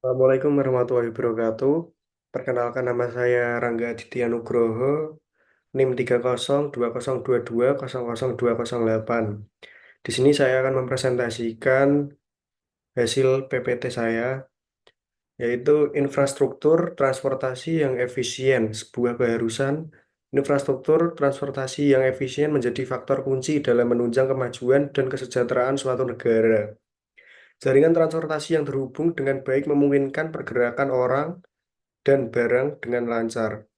Assalamualaikum warahmatullahi wabarakatuh. Perkenalkan nama saya Rangga Aditya Nugroho, NIM 302022002008. Di sini saya akan mempresentasikan hasil PPT saya, yaitu infrastruktur transportasi yang efisien, sebuah keharusan. Infrastruktur transportasi yang efisien menjadi faktor kunci dalam menunjang kemajuan dan kesejahteraan suatu negara. Jaringan transportasi yang terhubung dengan baik memungkinkan pergerakan orang dan barang dengan lancar,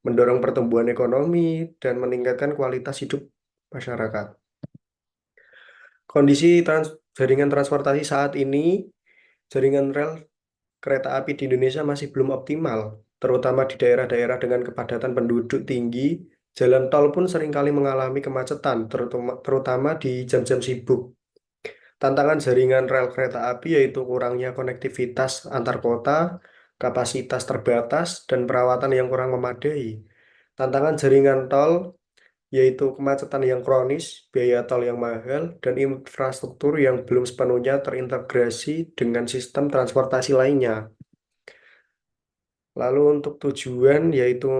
mendorong pertumbuhan ekonomi, dan meningkatkan kualitas hidup masyarakat. Kondisi jaringan transportasi saat ini, jaringan rel kereta api di Indonesia masih belum optimal, terutama di daerah-daerah dengan kepadatan penduduk tinggi. Jalan tol pun seringkali mengalami kemacetan, terutama di jam-jam sibuk. Tantangan jaringan rel kereta api yaitu kurangnya konektivitas antar kota, kapasitas terbatas, dan perawatan yang kurang memadai. Tantangan jaringan tol yaitu kemacetan yang kronis, biaya tol yang mahal, dan infrastruktur yang belum sepenuhnya terintegrasi dengan sistem transportasi lainnya. Lalu untuk tujuan yaitu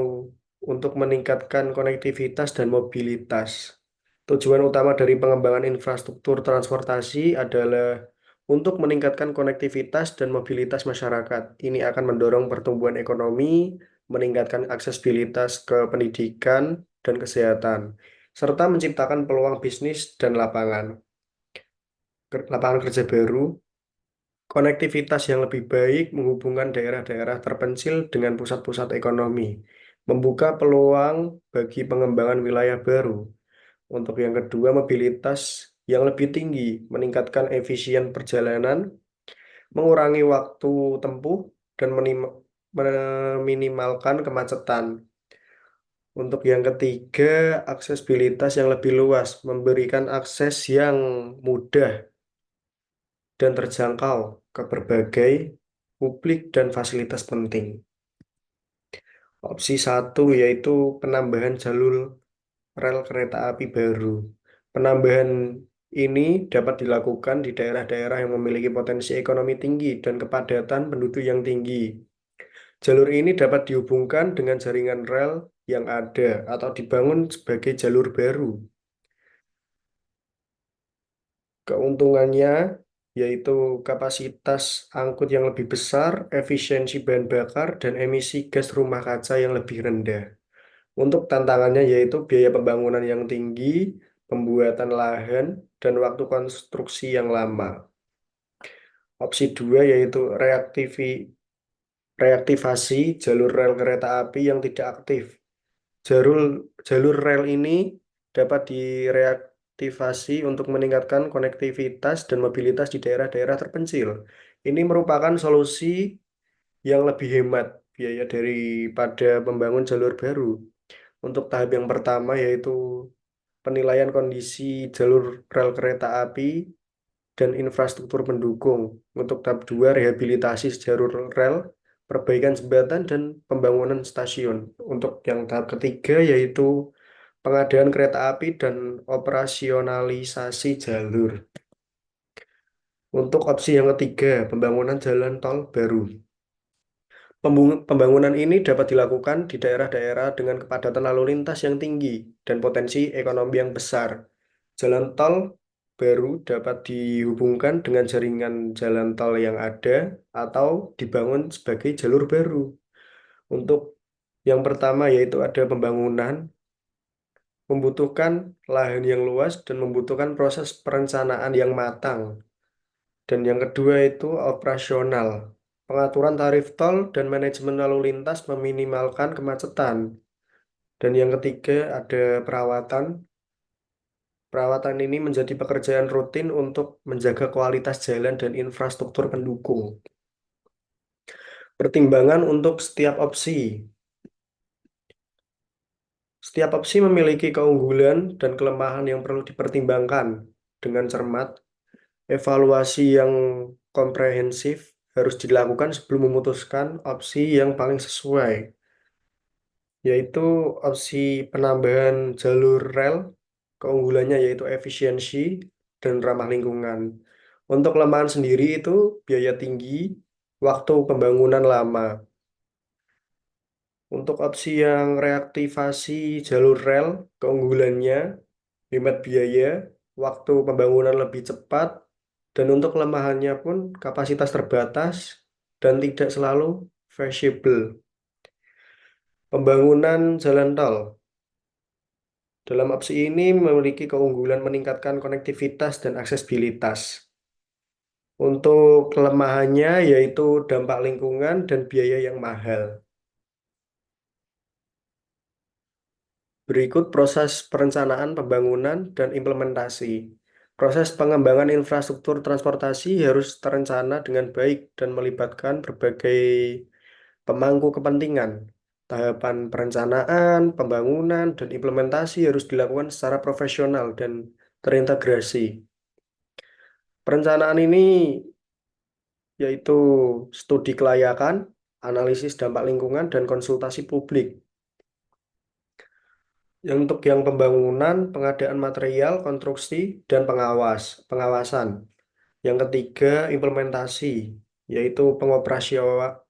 untuk meningkatkan konektivitas dan mobilitas. Tujuan utama dari pengembangan infrastruktur transportasi adalah untuk meningkatkan konektivitas dan mobilitas masyarakat. Ini akan mendorong pertumbuhan ekonomi, meningkatkan aksesibilitas ke pendidikan dan kesehatan, serta menciptakan peluang bisnis dan lapangan kerja baru. Konektivitas yang lebih baik menghubungkan daerah-daerah terpencil dengan pusat-pusat ekonomi, membuka peluang bagi pengembangan wilayah baru. Untuk yang kedua, mobilitas yang lebih tinggi, meningkatkan efisien perjalanan, mengurangi waktu tempuh, dan meminimalkan kemacetan. Untuk yang ketiga, aksesibilitas yang lebih luas, memberikan akses yang mudah dan terjangkau ke berbagai publik dan fasilitas penting. Opsi satu yaitu penambahan jalur rel kereta api baru. Penambahan ini dapat dilakukan di daerah-daerah yang memiliki potensi ekonomi tinggi dan kepadatan penduduk yang tinggi. Jalur ini dapat dihubungkan dengan jaringan rel yang ada atau dibangun sebagai jalur baru. Keuntungannya yaitu kapasitas angkut yang lebih besar, efisiensi bahan bakar, dan emisi gas rumah kaca yang lebih rendah. Untuk tantangannya yaitu biaya pembangunan yang tinggi, pembuatan lahan, dan waktu konstruksi yang lama. Opsi dua yaitu reaktivasi jalur rel kereta api yang tidak aktif. Jalur, jalur rel ini dapat direaktivasi untuk meningkatkan konektivitas dan mobilitas di daerah-daerah terpencil. Ini merupakan solusi yang lebih hemat biaya daripada membangun jalur baru. Untuk tahap yang pertama yaitu penilaian kondisi jalur rel kereta api dan infrastruktur pendukung. Untuk tahap 2 rehabilitasi jalur rel, perbaikan jembatan, dan pembangunan stasiun. Untuk yang tahap ketiga yaitu pengadaan kereta api dan operasionalisasi jalur. Untuk opsi yang ketiga, pembangunan jalan tol baru. Pembangunan ini dapat dilakukan di daerah-daerah dengan kepadatan lalu lintas yang tinggi dan potensi ekonomi yang besar. Jalan tol baru dapat dihubungkan dengan jaringan jalan tol yang ada atau dibangun sebagai jalur baru. Untuk yang pertama yaitu ada pembangunan, membutuhkan lahan yang luas dan membutuhkan proses perencanaan yang matang. Dan yang kedua itu operasional. Pengaturan tarif tol dan manajemen lalu lintas meminimalkan kemacetan. Dan yang ketiga ada perawatan. Perawatan ini menjadi pekerjaan rutin untuk menjaga kualitas jalan dan infrastruktur pendukung. Pertimbangan untuk setiap opsi. Setiap opsi memiliki keunggulan dan kelemahan yang perlu dipertimbangkan dengan cermat. Evaluasi yang komprehensif harus dilakukan sebelum memutuskan opsi yang paling sesuai, yaitu opsi penambahan jalur rel, keunggulannya yaitu efisiensi dan ramah lingkungan. Untuk kelemahan sendiri itu biaya tinggi, waktu pembangunan lama. Untuk opsi yang reaktivasi jalur rel, keunggulannya hemat biaya, waktu pembangunan lebih cepat, dan untuk kelemahannya pun kapasitas terbatas dan tidak selalu feasible. Pembangunan jalan tol. Dalam opsi ini memiliki keunggulan meningkatkan konektivitas dan aksesibilitas. Untuk kelemahannya yaitu dampak lingkungan dan biaya yang mahal. Berikut proses perencanaan pembangunan dan implementasi. Proses pengembangan infrastruktur transportasi harus terencana dengan baik dan melibatkan berbagai pemangku kepentingan. Tahapan perencanaan, pembangunan, dan implementasi harus dilakukan secara profesional dan terintegrasi. Perencanaan ini yaitu studi kelayakan, analisis dampak lingkungan, dan konsultasi publik. Untuk yang pembangunan, pengadaan material, konstruksi, dan pengawasan. Yang ketiga, implementasi, yaitu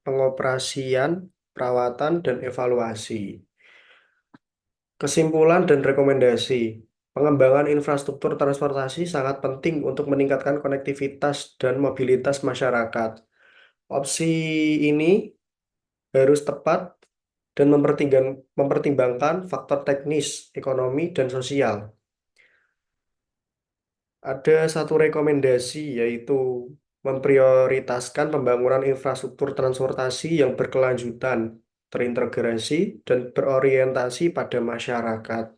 pengoperasian, perawatan, dan evaluasi. Kesimpulan dan rekomendasi. Pengembangan infrastruktur transportasi sangat penting untuk meningkatkan konektivitas dan mobilitas masyarakat. Opsi ini harus tepat dan mempertimbangkan faktor teknis, ekonomi, dan sosial. Ada satu rekomendasi yaitu memprioritaskan pembangunan infrastruktur transportasi yang berkelanjutan, terintegrasi, dan berorientasi pada masyarakat.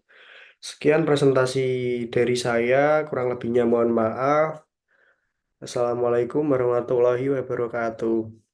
Sekian presentasi dari saya, kurang lebihnya mohon maaf. Assalamualaikum warahmatullahi wabarakatuh.